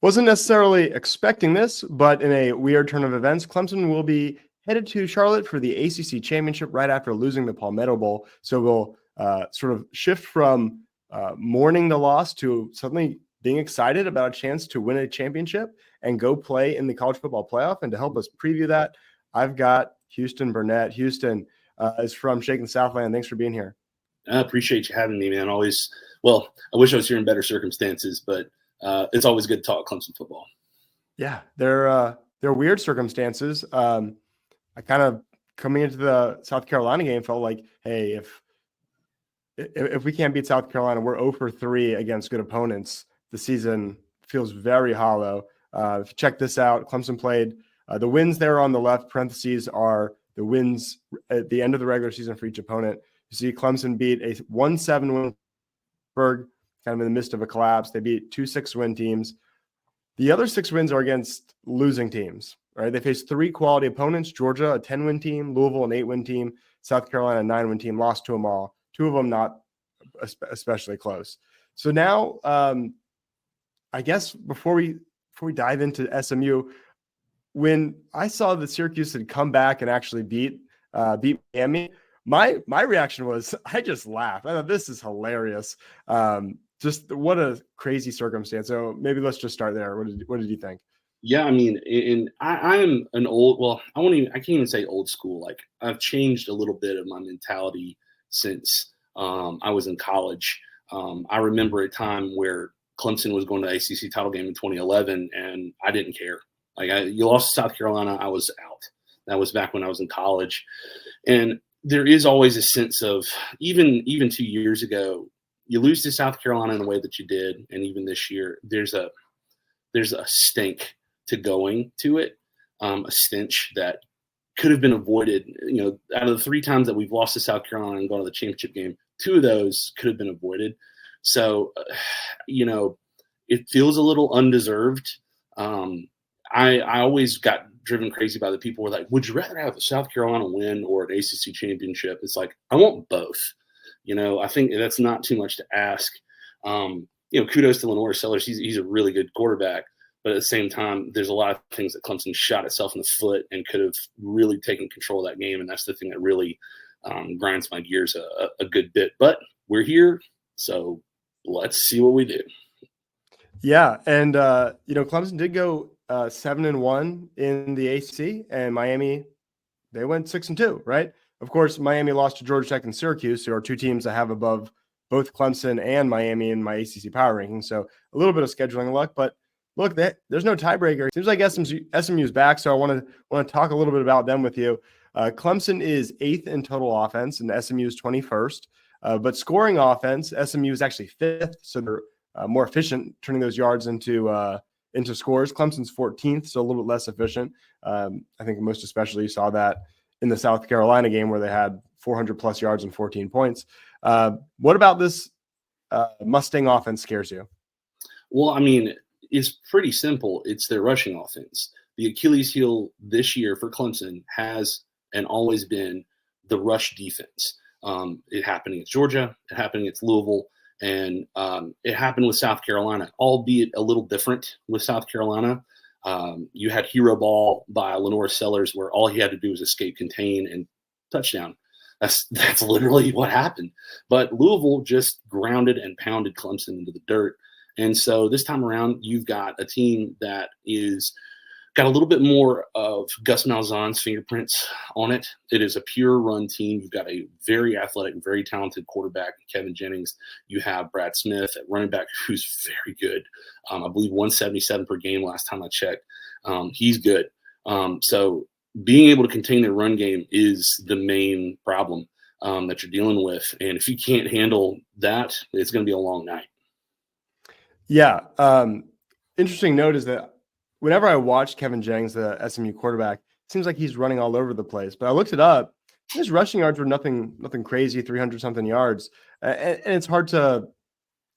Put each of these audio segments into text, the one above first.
Wasn't necessarily expecting this, but in a weird turn of events, Clemson will be headed to Charlotte for the ACC Championship right after losing the Palmetto Bowl. So we'll sort of shift from mourning the loss to suddenly being excited about a chance to win a championship and go play in the college football playoff. And to help us preview that, I've got Houston Burnett. Houston is from Shaken Southland. Thanks for being here. I appreciate you having me, man. Always. Well, I wish I was here in better circumstances, but it's always good to talk Clemson football. Yeah, they're weird circumstances. I kind of coming into the South Carolina game felt like, hey, if we can't beat South Carolina, we're 0 for 3 against good opponents. The season feels very hollow. If you check this out, Clemson played the wins there on the left parentheses are the wins at the end of the regular season for each opponent. You see Clemson beat a 1-7 win Pittsburgh, kind of in the midst of a collapse. They beat 2 6-win teams. The other 6 wins are against losing teams, right? They faced 3 quality opponents: Georgia, a 10-win team; Louisville, an 8-win team; South Carolina, a 9-win team. Lost to them all. 2 of them not especially close. So now, I guess before we dive into SMU, when I saw that Syracuse had come back and actually beat Miami, my reaction was I just laughed. I thought, this is hilarious. Just what a crazy circumstance. So maybe let's just start there. What did you think? Yeah, I mean, I am an old. Well, I can't even say old school. Like, I've changed a little bit of my mentality since I was in college. I remember a time where Clemson was going to the ACC title game in 2011, and I didn't care. Like, you lost to South Carolina, I was out. That was back when I was in college, and there is always a sense of even 2 years ago, you lose to South Carolina in the way that you did, and even this year, there's a stink to going to it, a stench that could have been avoided. You know, out of the 3 times that we've lost to South Carolina and gone to the championship game, 2 of those could have been avoided. So, it feels a little undeserved. I always got driven crazy by the people who were like, would you rather have a South Carolina win or an ACC championship? It's like, I want both. I think that's not too much to ask. Kudos to Lenore Sellers. He's a really good quarterback. But at the same time, there's a lot of things that Clemson shot itself in the foot and could have really taken control of that game. And that's the thing that really grinds my gears a good bit. But we're here, so let's see what we do. Yeah, and Clemson did go 7-1 in the ACC, and Miami, they went 6-2, right? Of course, Miami lost to Georgia Tech and Syracuse, who are 2 teams that have above both Clemson and Miami in my ACC power ranking. So a little bit of scheduling luck, but look, there's no tiebreaker. It seems like SMU's back, so I want to talk a little bit about them with you. Clemson is 8th in total offense, and SMU is 21st. But scoring offense, SMU is actually 5th, so they're more efficient turning those yards into scores. Clemson's 14th, so a little bit less efficient. I think most especially you saw that in the South Carolina game where they had 400-plus yards and 14 points. What about this Mustang offense scares you? Well, I mean, it's pretty simple. It's their rushing offense. The Achilles heel this year for Clemson has and always been the rush defense. It happened against Georgia. It happened against Louisville. And it happened with South Carolina, albeit a little different with South Carolina. You had hero ball by Lenore Sellers where all he had to do was escape, contain, and touchdown. That's literally what happened. But Louisville just grounded and pounded Clemson into the dirt. And so this time around, you've got a team that is got a little bit more of Gus Malzahn's fingerprints on it. It is a pure run team. You've got a very athletic, very talented quarterback, Kevin Jennings. You have Brad Smith at running back, who's very good. I believe 177 per game last time I checked. He's good. So being able to contain their run game is the main problem that you're dealing with. And if you can't handle that, it's going to be a long night. Yeah. Interesting note is that whenever I watch Kevin Jennings, the SMU quarterback, it seems like he's running all over the place. But I looked it up. His rushing yards were nothing crazy, 300-something yards. And it's hard to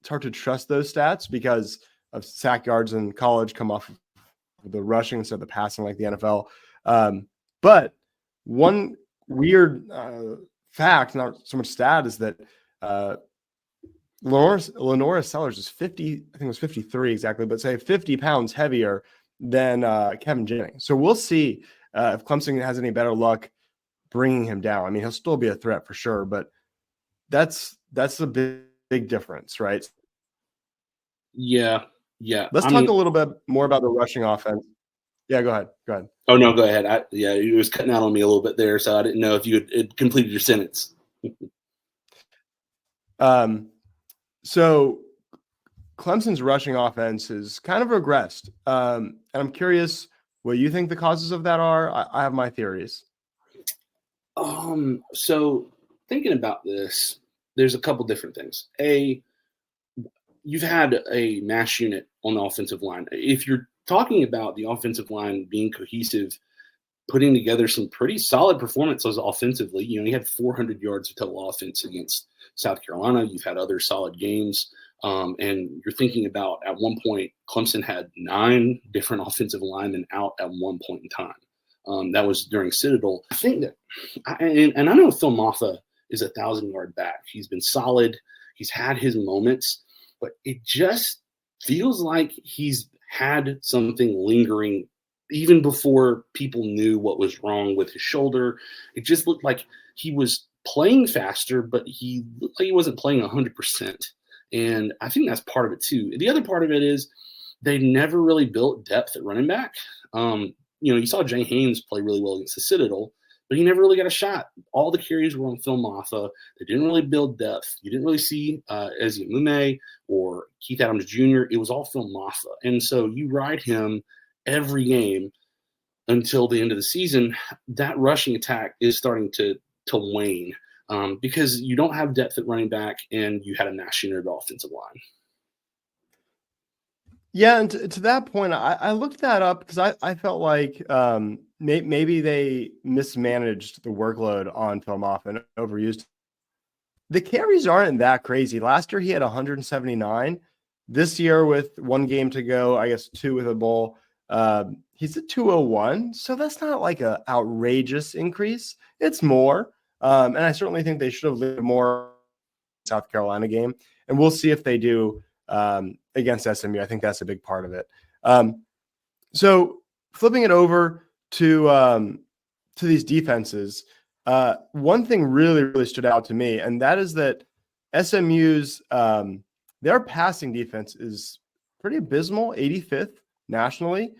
trust those stats because of sack yards in college come off of the rushing instead of the passing like the NFL. But one weird fact, not so much stat, is that Lenora Sellers is 50, I think it was 53 exactly, but say 50 pounds heavier than Kevin Jennings. So we'll see if Clemson has any better luck bringing him down. I mean, he'll still be a threat for sure, but that's a big difference, right? Yeah. Let's talk a little bit more about the rushing offense. Yeah, go ahead. Oh, no, go ahead. It was cutting out on me a little bit there, so I didn't know if you had completed your sentence. So Clemson's rushing offense is kind of regressed. And I'm curious what you think the causes of that are. I have my theories. So thinking about this, there's a couple different things. You've had a mass unit on the offensive line. If you're talking about the offensive line being cohesive, putting together some pretty solid performances offensively, you had 400 yards of total offense against South Carolina. You've had other solid games. And you're thinking about at one point, Clemson had 9 different offensive linemen out at one point in time. That was during Citadel. I think that, and I know Phil Maffa is a 1,000-yard back. He's been solid. He's had his moments, but it just feels like he's had something lingering even before people knew what was wrong with his shoulder. It just looked like he was playing faster, but he looked like he wasn't playing 100%. And I think that's part of it too. The other part of it is they never really built depth at running back. You saw Jay Haynes play really well against the Citadel, but he never really got a shot. All the carries were on Phil Maffa. They didn't really build depth. You didn't really see Ezzy Mume or Keith Adams Jr. It was all Phil Maffa. And so you ride him every game until the end of the season. That rushing attack is starting to wane because you don't have depth at running back and you had a mass unit at offensive line. Yeah, and to that point, I looked that up because I felt like maybe they mismanaged the workload on Phil Maffa and overused. The carries aren't that crazy. Last year he had 179. This year with one game to go, I guess 2 with a bowl, he's at 201. So that's not like an outrageous increase. It's more. And I certainly think they should have lived more South Carolina game. And we'll see if they do against SMU. I think that's a big part of it. So flipping it over to these defenses, one thing really stood out to me, and that is that SMU's their passing defense is pretty abysmal, 85th nationally,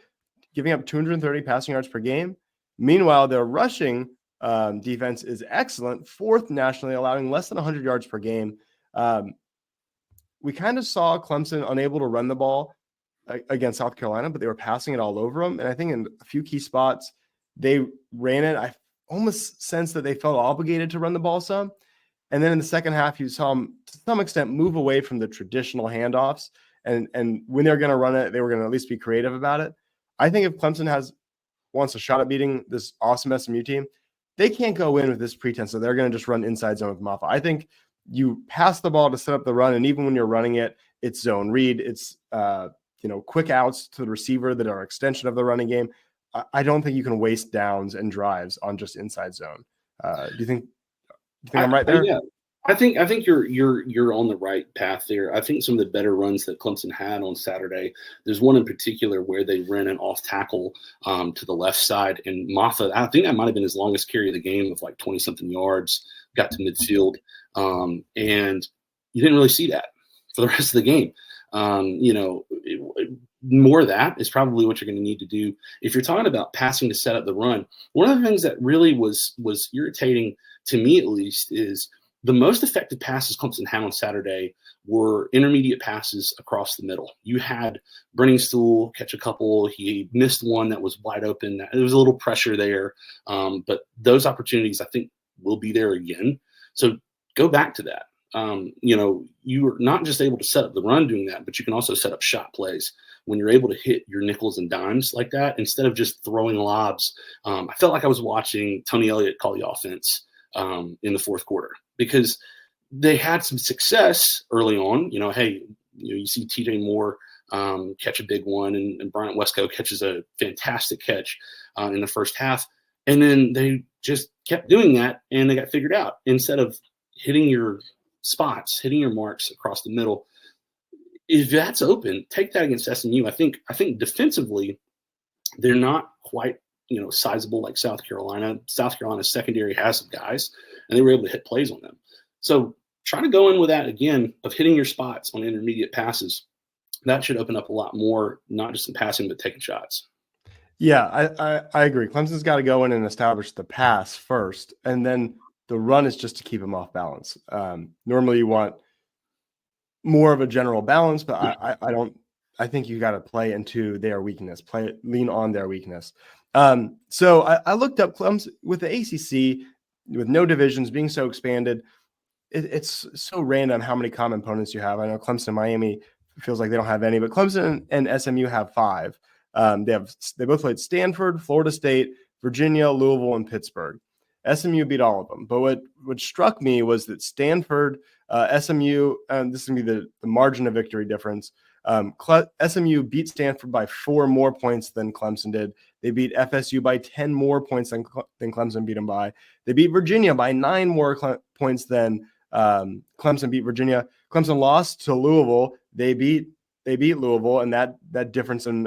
giving up 230 passing yards per game. Meanwhile, their rushing defense is excellent, 4th nationally, allowing less than 100 yards per game. We kind of saw Clemson unable to run the ball against South Carolina, but they were passing it all over them. And I think in a few key spots, they ran it. I almost sensed that they felt obligated to run the ball some. And then in the second half, you saw them to some extent move away from the traditional handoffs. And when they're going to run it, they were going to at least be creative about it. I think if Clemson wants a shot at beating this awesome SMU team, they can't go in with this pretense that they're going to just run inside zone with Maffa. I think you pass the ball to set up the run, and even when you're running it, it's zone read. It's quick outs to the receiver that are an extension of the running game. I don't think you can waste downs and drives on just inside zone. Do you think I'm right there? Yeah, I think you're on the right path there. I think some of the better runs that Clemson had on Saturday. There's one in particular where they ran an off tackle to the left side, and Maffa, I think that might have been his longest carry of the game of like 20-something yards. Got to midfield, and you didn't really see that for the rest of the game. More of that is probably what you're going to need to do if you're talking about passing to set up the run. One of the things that really was irritating to me, at least, is the most effective passes Clemson had on Saturday were intermediate passes across the middle. You had Brenningstool catch a couple. He missed one that was wide open. There was a little pressure there, but those opportunities I think will be there again. So go back to that. You are not just able to set up the run doing that, but you can also set up shot plays when you're able to hit your nickels and dimes like that instead of just throwing lobs. I felt like I was watching Tony Elliott call the offense in the fourth quarter because they had some success early on. You see TJ Moore catch a big one, and Bryant Wesco catches a fantastic catch in the first half. And then they just kept doing that, and they got figured out. Instead of hitting your spots, hitting your marks across the middle. If that's open, take that against SMU. I think defensively, they're not quite sizable like South Carolina. South Carolina's secondary has some guys, and they were able to hit plays on them. So try to go in with that again of hitting your spots on intermediate passes. That should open up a lot more, not just in passing, but taking shots. Yeah, I agree. Clemson's got to go in and establish the pass first, and then the run is just to keep them off balance. Normally, you want more of a general balance, but I don't. I think you got to play into their weakness, lean on their weakness. So I looked up Clemson with the ACC, with no divisions being so expanded. It's so random how many common opponents you have. I know Clemson and Miami feels like they don't have any, but Clemson and SMU have 5. They both played Stanford, Florida State, Virginia, Louisville, and Pittsburgh. SMU beat all of them. But what struck me was that Stanford, SMU, this is going to be the margin of victory difference. SMU beat Stanford by 4 more points than Clemson did. They beat FSU by 10 more points than Clemson beat them by. They beat Virginia by 9 more points than Clemson beat Virginia. Clemson lost to Louisville. They beat Louisville, and that difference in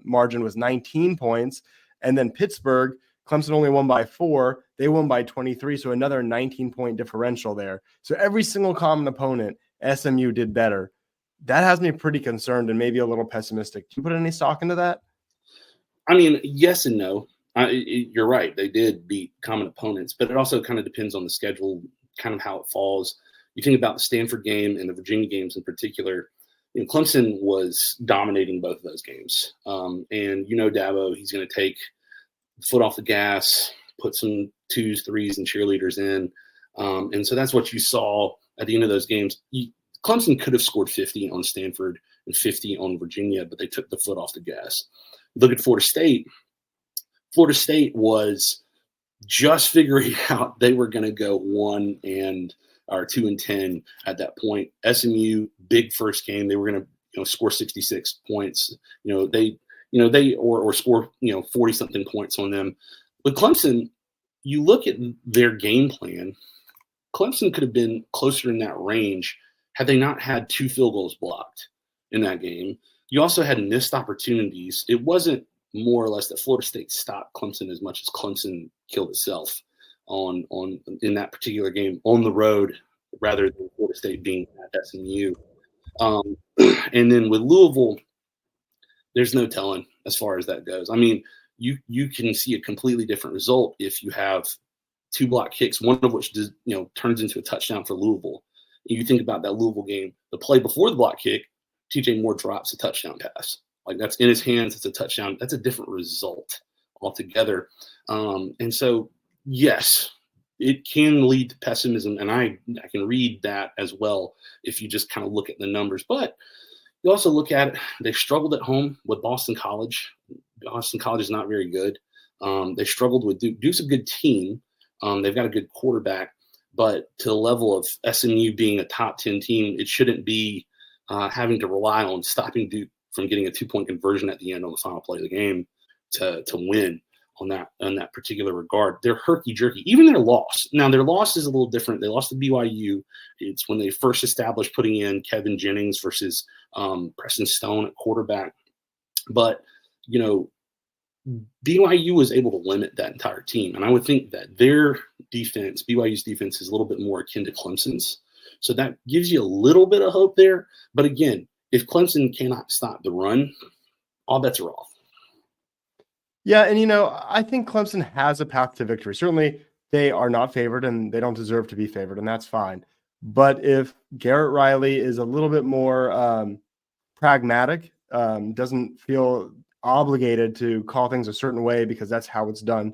margin was 19 points. And then Pittsburgh, Clemson only won by 4. They won by 23, so another 19-point differential there. So every single common opponent, SMU did better. That has me pretty concerned and maybe a little pessimistic. Do you put any stock into that? I mean, yes and no. You're right. They did beat common opponents, but it also kind of depends on the schedule, kind of how it falls. You think about the Stanford game and the Virginia games in particular. Clemson was dominating both of those games. And Dabo, he's going to take the foot off the gas, put some 2s, 3s, and cheerleaders in. And so that's what you saw at the end of those games. Clemson could have scored 50 on Stanford and 50 on Virginia, but they took the foot off the gas. Look at Florida State. Florida State was just figuring out they were going to go 2-10 at that point. SMU, big first game, they were going to score 66 points. They score 40 something points on them. But Clemson, you look at their game plan. Clemson could have been closer in that range had they not had 2 field goals blocked in that game. You also had missed opportunities. It wasn't more or less that Florida State stopped Clemson as much as Clemson killed itself in that particular game on the road, rather than Florida State being at SMU. And then with Louisville, there's no telling as far as that goes. I mean, you can see a completely different result if you have 2 block kicks, one of which turns into a touchdown for Louisville. You think about that Louisville game, the play before the block kick, TJ Moore drops a touchdown pass. Like, that's in his hands. It's a touchdown. That's a different result altogether. And so, yes, it can lead to pessimism. And I can read that as well if you just kind of look at the numbers. But you also look at it, they struggled at home with Boston College. Boston College is not very good. They struggled with Duke. Duke's a good team. They've got a good quarterback. But to the level of SMU being a top 10 team, it shouldn't be having to rely on stopping Duke from getting a 2-point conversion at the end on the final play of the game to win on that particular regard. They're herky-jerky. Even their loss. Now, their loss is a little different. They lost to BYU. It's when they first established putting in Kevin Jennings versus Preston Stone at quarterback. But, BYU was able to limit that entire team. And I would think that their defense, BYU's defense, is a little bit more akin to Clemson's. So that gives you a little bit of hope there. But again, if Clemson cannot stop the run, all bets are off. Yeah, and I think Clemson has a path to victory. Certainly, they are not favored, and they don't deserve to be favored, and that's fine. But if Garrett Riley is a little bit more pragmatic, doesn't feel obligated to call things a certain way because that's how it's done,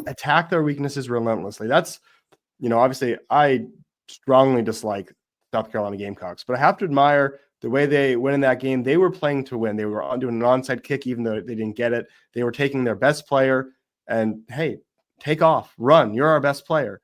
attack their weaknesses relentlessly. That's, obviously I strongly dislike South Carolina Gamecocks, but I have to admire the way they went in that game. They were playing to win. They were doing an onside kick, even though they didn't get it. They were taking their best player and, hey, take off, run. You're our best player.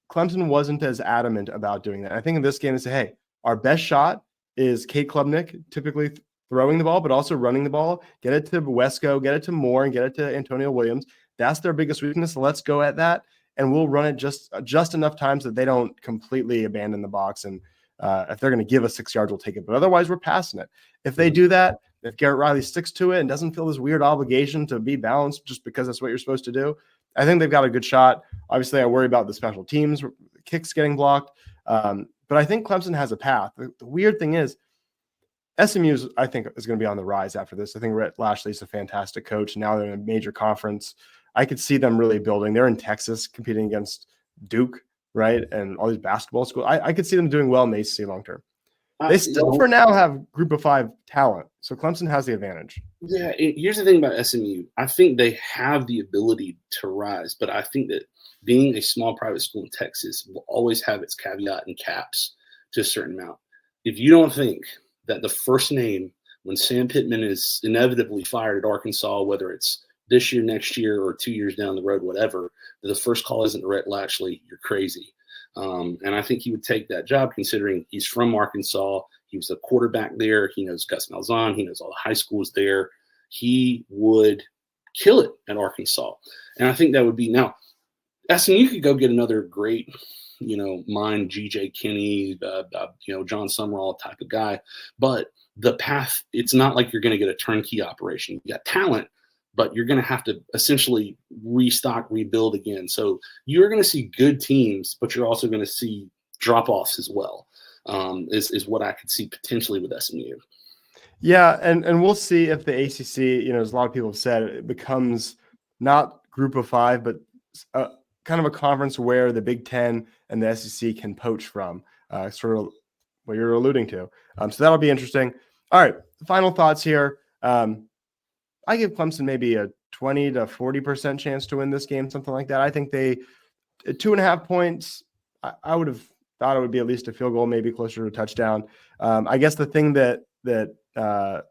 Clemson wasn't as adamant about doing that. I think in this game, they say, hey, our best shot is Kate Klubnik, typically throwing the ball, but also running the ball. Get it to Wesco, get it to Moore, and get it to Antonio Williams. That's their biggest weakness. Let's go at that. and we'll run it just enough times that they don't completely abandon the box. And if they're going to give us 6 yards, we'll take it. But otherwise, we're passing it. If they do that, if Garrett Riley sticks to it and doesn't feel this weird obligation to be balanced just because that's what you're supposed to do, I think they've got a good shot. Obviously, I worry about the special teams, kicks getting blocked. But I think Clemson has a path. The weird thing is, SMU, I think, is going to be on the rise after this. I think Rhett Lashley's a fantastic coach. Now they're in a major conference. I could see them really building. They're in Texas competing against Duke, right? And all these basketball schools. I could see them doing well in the ACC long term. They still, for now, have group of 5 talent. So Clemson has the advantage. Yeah, here's the thing about SMU. I think they have the ability to rise, but I think that being a small private school in Texas will always have its caveat and caps to a certain amount. If you don't think that the first name when Sam Pittman is inevitably fired at Arkansas, whether it's this year, next year, or 2 years down the road, whatever, that the first call isn't Rhett Lashley, you're crazy. And I think he would take that job considering he's from Arkansas. He was a quarterback there. He knows Gus Malzahn. He knows all the high schools there. He would kill it at Arkansas. And I think that would be – now, SMU could go get another great, mind, G.J. Kinney, John Summerall type of guy. But the path – it's not like you're going to get a turnkey operation. You got talent, but you're going to have to essentially restock, rebuild again. So you're going to see good teams, but you're also going to see drop-offs as well, is what I could see potentially with SMU. Yeah, and we'll see if the ACC, as a lot of people have said, it becomes not group of 5, but kind of a conference where the Big Ten and the SEC can poach from, sort of what you're alluding to. So that'll be interesting. All right, final thoughts here. I give Clemson maybe a 20 to 40% chance to win this game, something like that. I think they 2.5 points. I would have thought it would be at least a field goal, maybe closer to a touchdown. I guess the thing that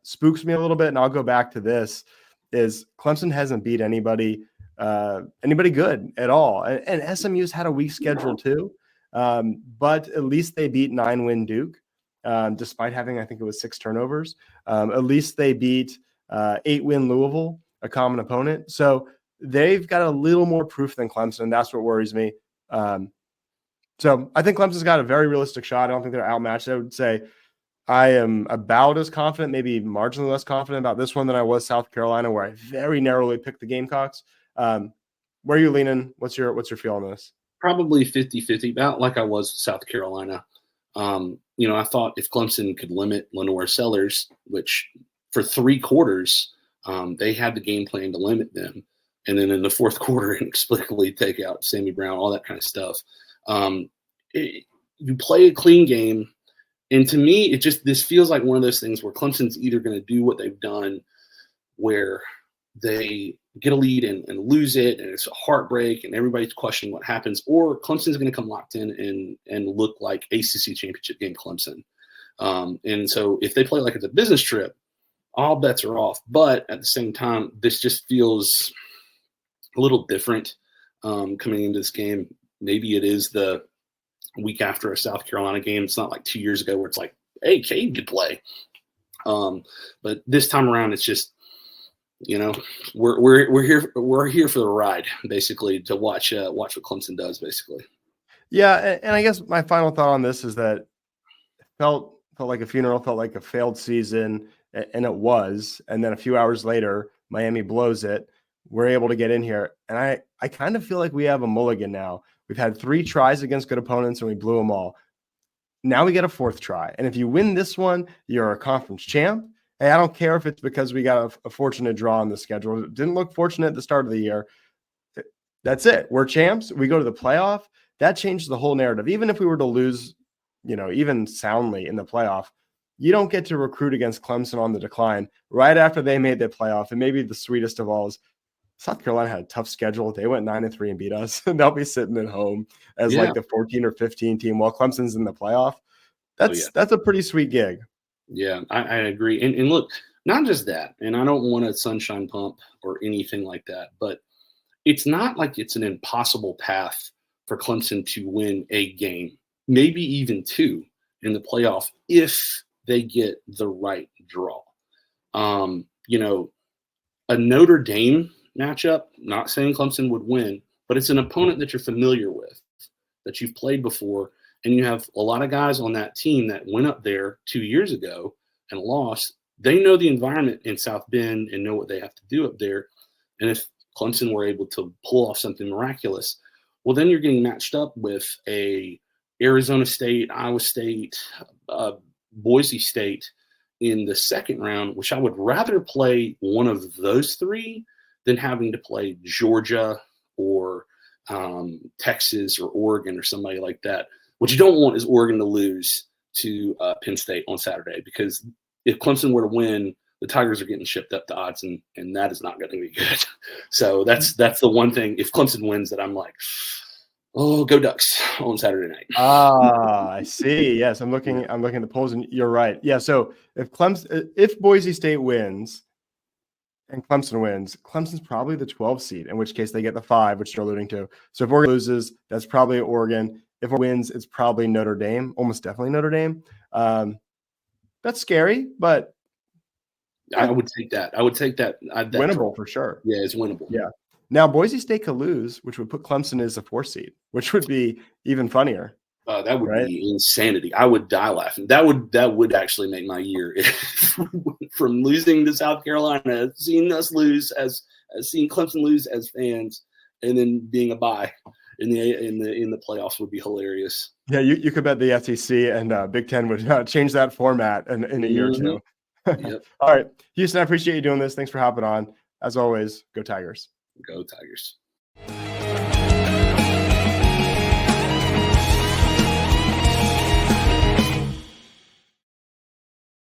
spooks me a little bit, and I'll go back to this, is Clemson hasn't beat anybody good at all. And SMU's had a weak schedule too. But at least they beat 9-win Duke, despite having, I think it was 6 turnovers. At least they beat 8-win Louisville, a common opponent. So they've got a little more proof than Clemson. That's what worries me. So I think Clemson's got a very realistic shot. I don't think they're outmatched. I would say I am about as confident, maybe marginally less confident about this one than I was South Carolina, where I very narrowly picked the Gamecocks. Where are you leaning? What's your feel on this? Probably 50-50, about like I was with South Carolina. I thought if Clemson could limit Lenore Sellers, which for 3 quarters, they had the game plan to limit them. And then in the fourth quarter, inexplicably take out Sammy Brown, all that kind of stuff. You play a clean game. And to me, this feels like one of those things where Clemson's either going to do what they've done, where they get a lead and lose it, and it's a heartbreak, and everybody's questioning what happens, or Clemson's going to come locked in and look like ACC Championship game Clemson. And so if they play like it's a business trip, all bets are off. But at the same time, this just feels a little different coming into this game. Maybe it is the week after a South Carolina game. It's not like 2 years ago where it's like, hey, Cade could play. But this time around, it's just, we're here for the ride, basically, to watch what Clemson does, basically. Yeah, and I guess my final thought on this is that it felt like a funeral, felt like a failed season, and it was. And then a few hours later, Miami blows it. We're able to get in here, and I kind of feel like we have a mulligan now. We've had 3 tries against good opponents, and we blew them all. Now we get a 4th try, and if you win this one, you're a conference champ. Hey, I don't care if it's because we got a fortunate draw on the schedule. It didn't look fortunate at the start of the year. That's it. We're champs. We go to the playoff. That changes the whole narrative. Even if we were to lose, even soundly in the playoff, you don't get to recruit against Clemson on the decline right after they made their playoff. And maybe the sweetest of all is South Carolina had a tough schedule. They went 9-3 and beat us. And they'll be sitting at home as like the 14 or 15 team while Clemson's in the playoff. That's a pretty sweet gig. Yeah, I agree. And look, not just that, and I don't want a sunshine pump or anything like that, but it's not like it's an impossible path for Clemson to win a game, maybe even 2 in the playoff if they get the right draw. A Notre Dame matchup, not saying Clemson would win, but it's an opponent that you're familiar with, that you've played before, and you have a lot of guys on that team that went up there 2 years ago and lost. They know the environment in South Bend and know what they have to do up there. And if Clemson were able to pull off something miraculous, well, then you're getting matched up with a Arizona State, Iowa State, Boise State in the second round, which I would rather play one of those three than having to play Georgia or Texas or Oregon or somebody like that. What you don't want is Oregon to lose to Penn State on Saturday, because if Clemson were to win, the Tigers are getting shipped up to odds, and that is not going to be good. So that's the one thing. If Clemson wins, that I'm like, oh, go Ducks on Saturday night. I see. Yes, I'm looking at the polls, and you're right. Yeah. So if Boise State wins and Clemson wins, Clemson's probably the 12 seed, in which case they get the 5, which you're alluding to. So if Oregon loses, that's probably Oregon. If it wins, it's probably Notre Dame, almost definitely Notre Dame. That's scary, but I would take that. Winnable for sure. Yeah, it's winnable. Yeah. Now Boise State could lose, which would put Clemson as a 4 seed, which would be even funnier. That would be insanity. I would die laughing. That would actually make my year. From losing to South Carolina, seeing us lose as seeing Clemson lose as fans, and then being a bye in the playoffs would be hilarious. Yeah, you could bet the SEC and Big Ten would change that format in a year or two. Yep. All right, Houston, I appreciate you doing this. Thanks for hopping on. As always, go Tigers. Go Tigers.